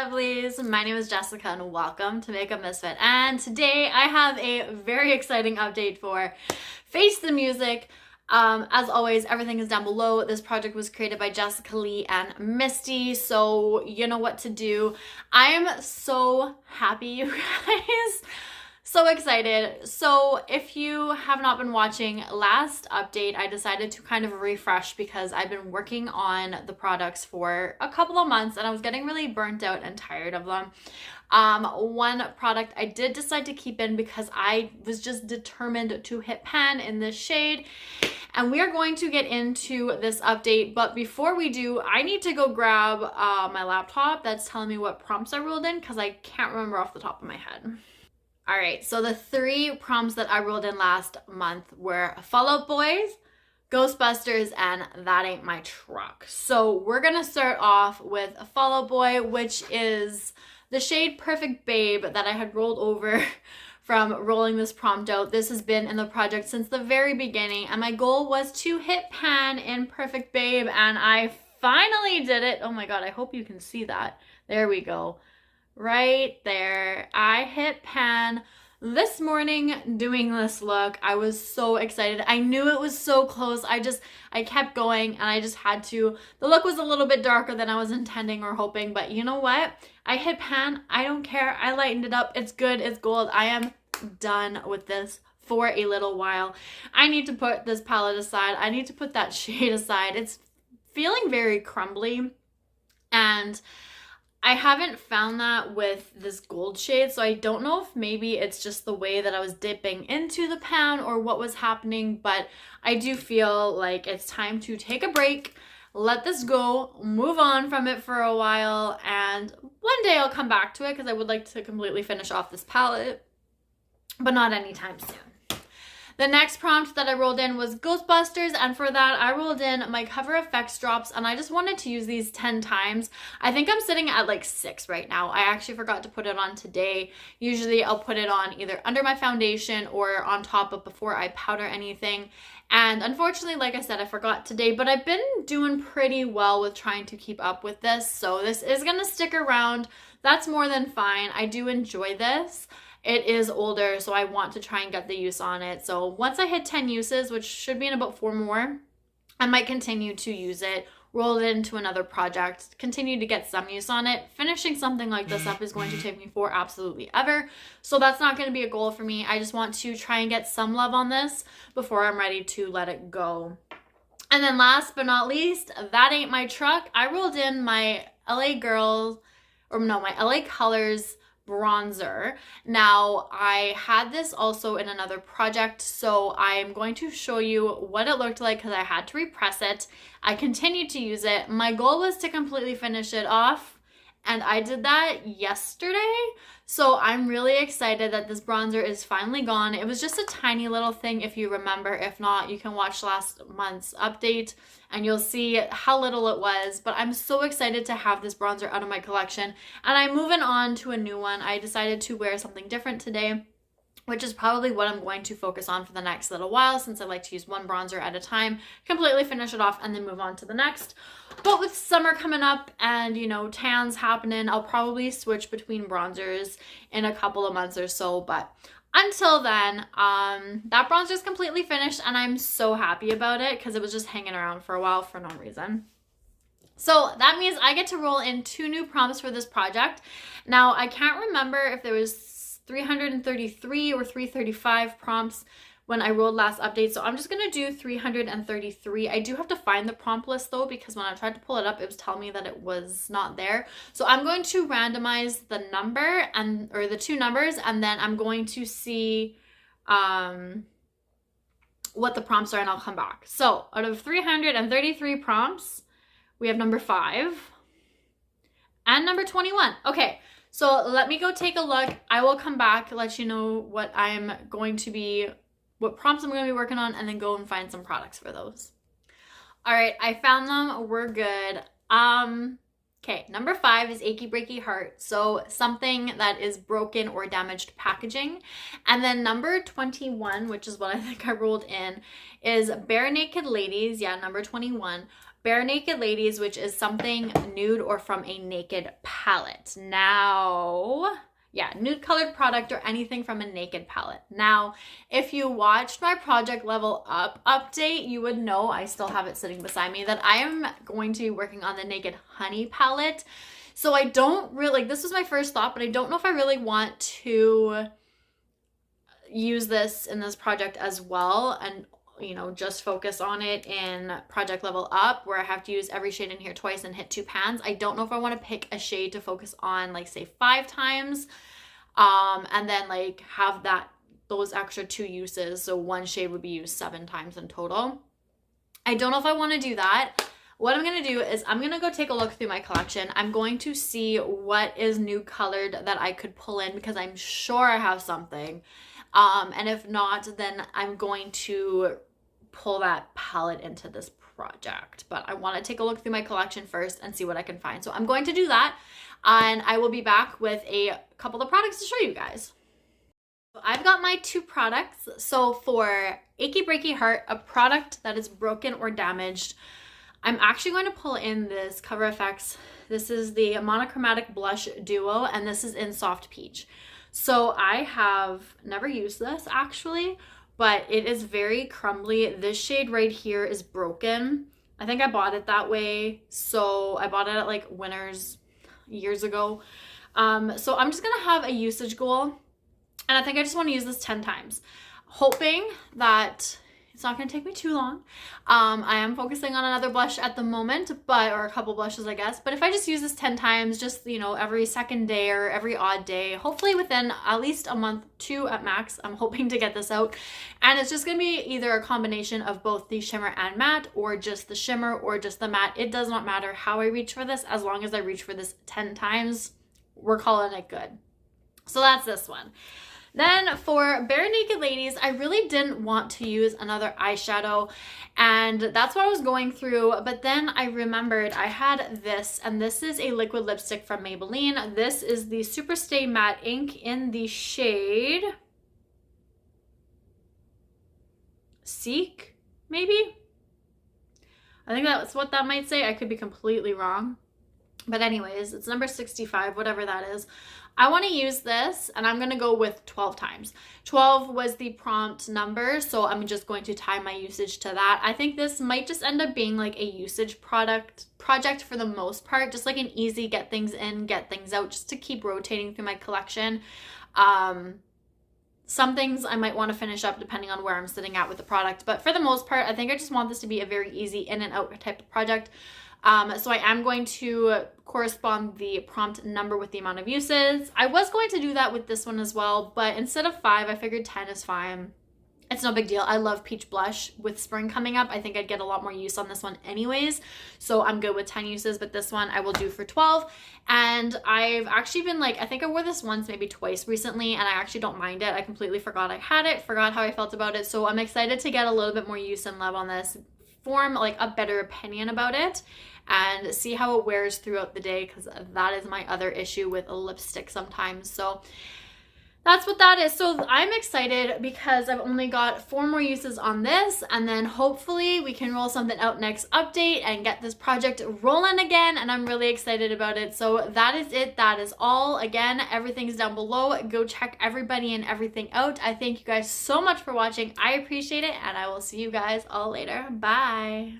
lovelies, my name is Jessica and welcome to Makeup Misfit, and today I have a very exciting update for Face the Music. As always, everything is down below. This project was created by Jessica Lee and Misty, so you know what to do. I am so happy, you guys. So excited. So if you have not been watching last update, I decided to kind of refresh because I've been working on the products for a couple of months and I was getting really burnt out and tired of them. One product I did decide to keep in because I was just determined to hit pan in this shade, and we are going to get into this update. But before we do, I need to go grab my laptop that's telling me what prompts I rolled in because I can't remember off the top of my head. All right, so the three prompts that I rolled in last month were Fall Out Boys, Ghostbusters, and That Ain't My Truck. So we're gonna start off with Fall Out Boy, which is the shade Perfect Babe that I had rolled over from rolling this prompt out. This has been in the project since the very beginning, and my goal was to hit pan in Perfect Babe, and I finally did it. Oh my god, I hope you can see that. There we go. Right there. I hit pan this morning doing this look. I was so excited. I knew it was so close. I kept going and I just had to. The look was a little bit darker than I was intending or hoping, but you know what? I hit pan. I don't care. I lightened it up. It's good. It's gold. I am done with this for a little while. I need to put this palette aside. I need to put that shade aside. It's feeling very crumbly, and I haven't found that with this gold shade, so I don't know if maybe it's just the way that I was dipping into the pan or what was happening, but I do feel like it's time to take a break, let this go, move on from it for a while, and one day I'll come back to it because I would like to completely finish off this palette, but not anytime soon. The next prompt that I rolled in was Ghostbusters, and for that I rolled in my coverfx drops, and I just wanted to use these 10 times. I think I'm sitting at like 6 right now. I actually forgot to put it on today. Usually I'll put it on either under my foundation or on top of before I powder anything. And unfortunately, like I said, I forgot today, but I've been doing pretty well with trying to keep up with this. So this is gonna stick around. That's more than fine. I do enjoy this. It is older, so I want to try and get the use on it. So once I hit 10 uses, which should be in about 4 more, I might continue to use it, roll it into another project, continue to get some use on it. Finishing something like this up is going to take me for absolutely ever. So that's not going to be a goal for me. I just want to try and get some love on this before I'm ready to let it go. And then last but not least, That Ain't My Truck. I rolled in my LA Colors bronzer. Now, I had this also in another project, so I'm going to show you what it looked like because I had to repress it. I continued to use it. My goal was to completely finish it off, and I did that yesterday. So I'm really excited that this bronzer is finally gone. It was just a tiny little thing, if you remember. If not, you can watch last month's update and you'll see how little it was. But I'm so excited to have this bronzer out of my collection, and I'm moving on to a new one. I decided to wear something different today, which is probably what I'm going to focus on for the next little while, since I like to use one bronzer at a time, completely finish it off, and then move on to the next. But with summer coming up and, you know, tans happening, I'll probably switch between bronzers in a couple of months or so. But until then, that bronzer is completely finished, and I'm so happy about it because it was just hanging around for a while for no reason. So that means I get to roll in 2 new prompts for this project. Now, I can't remember if there was 333 or 335 prompts when I rolled last update, so I'm just going to do 333. I do have to find the prompt list though, because when I tried to pull it up, it was telling me that it was not there. So I'm going to randomize the number or the 2 numbers, and then I'm going to see what the prompts are, and I'll come back. So out of 333 prompts, we have number 5 and number 21. Okay. So let me go take a look. I will come back, let you know what prompts I'm going to be working on, and then go and find some products for those. All right, I found them. We're good. Okay, number 5 is Achy Breaky Heart. So something that is broken or damaged packaging. And then number 21, which is what I think I rolled in, is Bare Naked Ladies. Yeah, number 21. Bare Naked Ladies, which is something nude or from a naked palette. Now, yeah, nude colored product or anything from a naked palette. Now, if you watched my Project Level Up update, you would know, I still have it sitting beside me, that I am going to be working on the Naked Honey palette. So I don't really, like, this was my first thought, but I don't know if I really want to use this in this project as well, and you know, just focus on it in Project Level Up, where I have to use every shade in here twice and hit 2 pans. I don't know if I want to pick a shade to focus on, like, say 5 times, and then like have those extra 2 uses, so one shade would be used 7 times in total. I don't know if I want to do that. What I'm going to do is I'm going to go take a look through my collection. I'm going to see what is new colored that I could pull in, because I'm sure I have something. And if not, then I'm going to pull that palette into this project. But I want to take a look through my collection first and see what I can find. So I'm going to do that, and I will be back with a couple of products to show you guys. I've got my 2 products. So for Achy Breaky Heart, a product that is broken or damaged, I'm actually going to pull in this coverfx. This is the monochromatic blush duo, and this is in Soft Peach. So I have never used this actually, but it is very crumbly. This shade right here is broken. I think I bought it that way. So I bought it at like Winners years ago. So I'm just gonna have a usage goal, and I think I just want to use this 10 times, hoping that it's not going to take me too long. I am focusing on another blush at the moment, or a couple blushes, I guess. But if I just use this 10 times, just, you know, every second day or every odd day, hopefully within at least a month, 2 at max, I'm hoping to get this out. And it's just going to be either a combination of both the shimmer and matte, or just the shimmer or just the matte. It does not matter how I reach for this, as long as I reach for this 10 times, we're calling it good. So that's this one. Then for Bare Naked Ladies, I really didn't want to use another eyeshadow, and that's what I was going through. But then I remembered I had this, and this is a liquid lipstick from Maybelline. This is the Super Stay Matte Ink in the shade Seek, maybe? I think that's what that might say. I could be completely wrong. But anyways, it's number 65, whatever that is. I want to use this, and I'm going to go with 12 times. 12 was the prompt number, so I'm just going to tie my usage to that. I think this might just end up being like a usage project for the most part, just like an easy get things in, get things out, just to keep rotating through my collection. Some things I might want to finish up depending on where I'm sitting at with the product, but for the most part, I think I just want this to be a very easy in and out type of project. So I am going to correspond the prompt number with the amount of uses. I was going to do that with this one as well, but instead of 5, I figured 10 is fine. It's no big deal. I love peach blush. With spring coming up, I think I'd get a lot more use on this one anyways. So I'm good with 10 uses, but this one I will do for 12. And I've actually been like, I think I wore this once, maybe twice recently, and I actually don't mind it. I completely forgot I had it, forgot how I felt about it. So I'm excited to get a little bit more use and love on this, form like a better opinion about it, and see how it wears throughout the day, because that is my other issue with a lipstick sometimes. So that's what that is. So I'm excited because I've only got 4 more uses on this, and then hopefully we can roll something out next update and get this project rolling again, and I'm really excited about it. So that is it. That is all. Again, everything's down below. Go check everybody and everything out. I thank you guys so much for watching. I appreciate it, and I will see you guys all later. Bye.